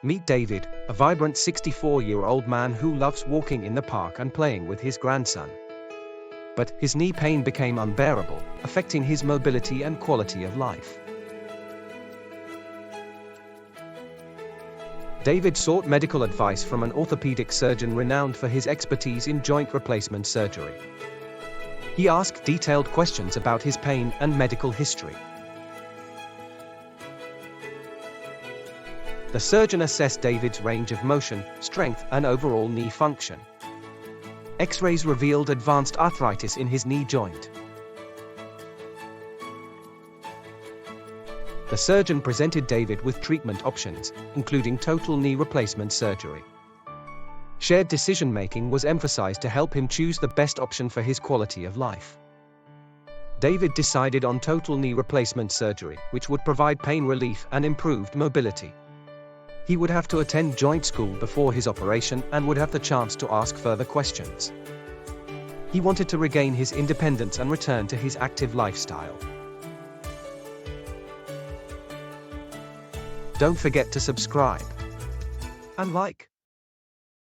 Meet David, a vibrant 64-year-old man who loves walking in the park and playing with his grandson. But his knee pain became unbearable, affecting his mobility and quality of life. David sought medical advice from an orthopedic surgeon renowned for his expertise in joint replacement surgery. He asked detailed questions about his pain and medical history. The surgeon assessed David's range of motion, strength, and overall knee function. X-rays revealed advanced arthritis in his knee joint. The surgeon presented David with treatment options, including total knee replacement surgery. Shared decision-making was emphasized to help him choose the best option for his quality of life. David decided on total knee replacement surgery, which would provide pain relief and improved mobility. He would have to attend joint school before his operation and would have the chance to ask further questions. He wanted to regain his independence and return to his active lifestyle. Don't forget to subscribe and like.